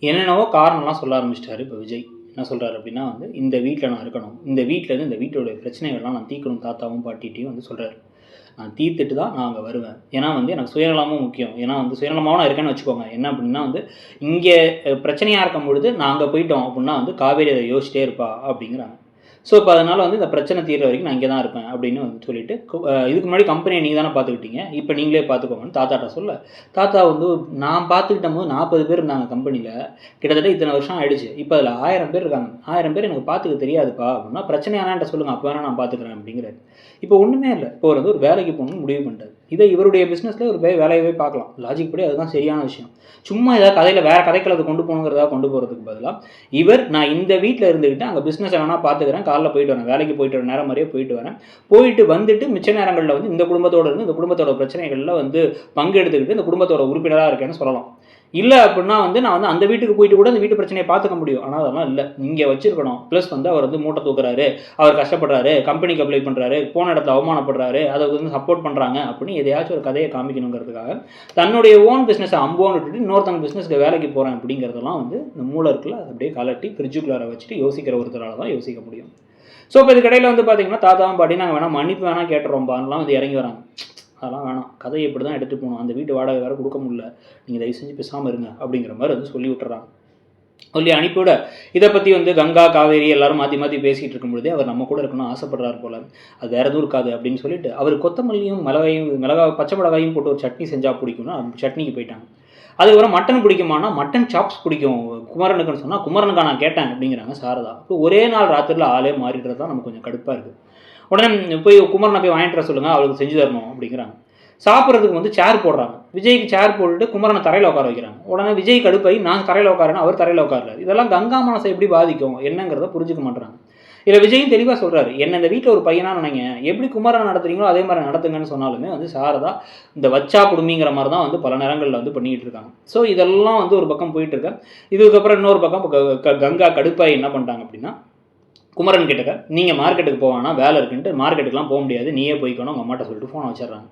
என்னென்னவோ காரணம்லாம் சொல்ல ஆரம்பிச்சிட்டாரு இப்போ விஜய். என்ன சொல்கிறாரு அப்படின்னா வந்து, இந்த வீட்டில் நான் இருக்கணும், இந்த வீட்டிலேருந்து இந்த வீட்டோடைய பிரச்சனைகள்லாம் நான் தீர்க்கணும் தாத்தாவும் பாட்டிகிட்டையும் வந்து சொல்கிறாரு. நான் தீர்த்துட்டு தான் நான் அங்கே வருவேன். ஏன்னா வந்து எனக்கு சுயநலமும் முக்கியம். ஏன்னா வந்து சுயநலமாகவும் நான் இருக்கேன்னு வச்சுக்கோங்க. என்ன அப்படின்னா வந்து, இங்கே பிரச்சனையாக இருக்கும் பொழுது நான் அங்கே போயிட்டோம் அப்படின்னா வந்து காவேரி அதை யோசிச்சிட்டே இருப்பா அப்படிங்கிறாங்க. ஸோ இப்போ அதனால் வந்து இந்த பிரச்சனை தீர்ற வரைக்கும் நான் இங்கே தான் இருப்பேன் அப்படின்னு வந்து சொல்லிட்டு இதுக்கு முன்னாடி கம்பெனியை நீங்கள் தானே பார்த்துக்கிட்டீங்க, இப்போ நீங்களே பார்த்துக்கோங்கன்னு தாத்தாட்ட சொல்ல, தாத்தா வந்து நான் பார்த்துக்கிட்ட போது 40 பேர் இருந்தாங்க கம்பெனியில், கிட்டத்தட்ட இத்தனை வருஷம் ஆயிடுச்சு, இப்போ அதில் 1000 பேர் இருக்காங்க, 1000 பேர் எனக்கு பார்த்துக்க தெரியாதுப்பா அப்படின்னா, பிரச்சனையானான்ட்ட சொல்லுங்கள், அப்போ வேணால் நான் பார்த்துக்கிறேன் அப்படிங்கிறாரு. இப்போ ஒன்றுமே இல்லை, இப்போ வந்து ஒரு வேலைக்கு போகணும்னு முடிவு பண்ணிட்டாரு. இதை இவருடைய பிஸ்னஸில் ஒரு வேலையவே பார்க்கலாம், லாஜிக் படி அதுதான் சரியான விஷயம். சும்மா ஏதாவது கதையில் வேறு கதைக்களத்தை கொண்டு போகணுங்கிறதா கொண்டு போகிறதுக்கு பதிலாக இவர் நான் இந்த வீட்டில் இருந்துக்கிட்டு அங்கே பிஸ்னஸ் வேணால் பார்த்துக்கிறேன், காலைல போயிட்டு வரேன், வேலைக்கு போயிட்டு வர நேரம் மாதிரியே போயிட்டு வரேன், போயிட்டு வந்துட்டு மிச்ச நேரங்களில் வந்து இந்த குடும்பத்தோடு இருந்து இந்த குடும்பத்தோட பிரச்சனைகளில் வந்து பங்கெடுத்துக்கிட்டு இந்த குடும்பத்தோட உறுப்பினராக இருக்கேன்னு சொல்லலாம். இல்லை அப்படின்னா வந்து நான் வந்து அந்த வீட்டுக்கு போயிட்டு கூட அந்த வீட்டு பிரச்சனையை பார்த்துக்க முடியும். ஆனால் அதெல்லாம் இல்லை, இங்கே வச்சிருக்கணும். ப்ளஸ் வந்து அவர் வந்து மூட்டை தூக்குறாரு, அவர் கஷ்டப்படுறாரு, கம்பெனிக்கு அப்ளை பண்ணுறாரு, போன இடத்துல அவமானப்படுறாரு, அதை வந்து சப்போர்ட் பண்ணுறாங்க அப்படின்னு எதையாச்சும் ஒரு கதையை காமிக்கணுங்கிறதுக்காக தன்னுடைய ஓன் பிஸ்னஸை அம்போன்னு விட்டுட்டு இன்னொருத்தங்க பிஸ்னஸ்க்கு வேலைக்கு போகிறேன் அப்படிங்கிறதெல்லாம் வந்து இந்த மூளை இருக்குல்ல, அதை அப்படியே கலட்டி ஃப்ரிட்ஜுக்குள்ளார வச்சுட்டு யோசிக்கிற ஒருத்தரால் தான் யோசிக்க முடியும். ஸோ இப்போ இதுக்கடையில் வந்து பார்த்தீங்கன்னா தாத்தாவும் பாட்டி நாங்கள் வேணால் மன்னிப்பு வேணால் கேட்டுறோம்பான்லாம் வந்து இறங்கி வராங்க. அதெல்லாம் வேணாம், கதையை எப்படி தான் எடுத்துகிட்டு போகணும், அந்த வீட்டு வாடகை வேறு கொடுக்க முடியல, நீங்கள் தயவு செஞ்சு பேசாமல் இருங்க அப்படிங்கிற மாதிரி வந்து சொல்லி விட்டுறாங்க. சொல்லி அனுப்பிவிட இதை பற்றி வந்து கங்கா காவேரி எல்லாரும் மாற்றி மாற்றி பேசிகிட்டு இருக்கும்பொழுதே அவர் நம்ம கூட இருக்கணும்னு ஆசைப்படுறாரு போல், அது வேறு எதுவும் இருக்காது அப்படின்னு சொல்லிட்டு அவர் கொத்தமல்லியும் பச்சை மிளகாயும் போட்டு ஒரு சட்னி செஞ்சால் பிடிக்கும்னா அந்த சட்னிக்கு போயிட்டாங்க. அதுக்கப்புறம் மட்டன் பிடிக்குமானா மட்டன் சாப்ஸ் பிடிக்கும் குமரனுக்குன்னு சொன்னால் குமரனுக்கா நான் கேட்டேன் அப்படிங்கிறாங்க சாரதா. இப்போ ஒரே நாள் ராத்திரியில் ஆளே மாறிடுறது தான் நமக்கு கொஞ்சம் கடுப்பாக இருக்குது. உடனே போய் குமரனை போய் வாங்கிட்டு வர சொல்லுங்கள், அவளுக்கு செஞ்சு தரணும் அப்படிங்கிறாங்க. சாப்பிட்றதுக்கு வந்து சேர் போடுறாங்க, விஜய்க்கு சேர் போட்டுட்டு குமரனை தரையில் உட்கார வைக்கிறாங்க. உடனே விஜய் கடுப்பாய் நான் தரையில் உட்காரேன்னு அவர் தரையில் உட்கார்றாரு. இதெல்லாம் கங்கா மனசை எப்படி பாதிக்கும் என்னங்கிறத புரிஞ்சுக்க மாட்டுறாங்க. இதில் விஜயும் தெளிவாக சொல்கிறாரு, என்ன இந்த வீட்டில் ஒரு பையனாக நினைங்க, எப்படி குமரனை நடத்துறீங்களோ அதே மாதிரி நடத்துங்கன்னு சொன்னாலுமே வந்து சாரதா இந்த வச்சா குடும்பிங்கிற மாதிரி தான் வந்து பல நேரங்களில் வந்து பண்ணிக்கிட்டு இருக்காங்க. ஸோ இதெல்லாம் வந்து ஒரு பக்கம் போயிட்டு இருக்க. இதுக்கப்புறம் இன்னொரு பக்கம் கங்கா கடுப்பாய் என்ன பண்ணிட்டாங்க அப்படின்னா, குமரன் கிட்டக்க நீங்கள் மார்க்கெட்டுக்கு போவானா வேலை இருக்குன்ட்டு மார்க்கெட்டுக்குலாம் போக முடியாது, நீயே போய்க்கணும் உங்கள் அம்மாட்ட சொல்லிட்டு ஃபோனை வச்சிடுறாங்க.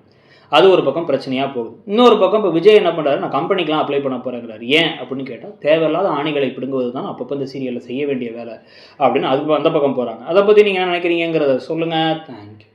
அது ஒரு பக்கம் பிரச்சனையாக போகுது. இன்னொரு பக்கம் இப்போ விஜய் என்ன பண்ணுறாரு, நான் கம்பெனிக்கெலாம் அப்ளை பண்ண போகிறேங்கிறாரு. ஏன் அப்படின்னு கேட்டால் தேவையில்லாத ஆணிகளை பிடுங்குவது தான் அப்பப்போ இந்த சீரியலில் செய்ய வேண்டிய வேலை அப்படின்னு அதுக்கு அந்த பக்கம் போகிறாங்க. அதை பற்றி நீங்கள் என்ன நினைக்கிறீங்கிறத சொல்லுங்கள். தேங்க்யூ.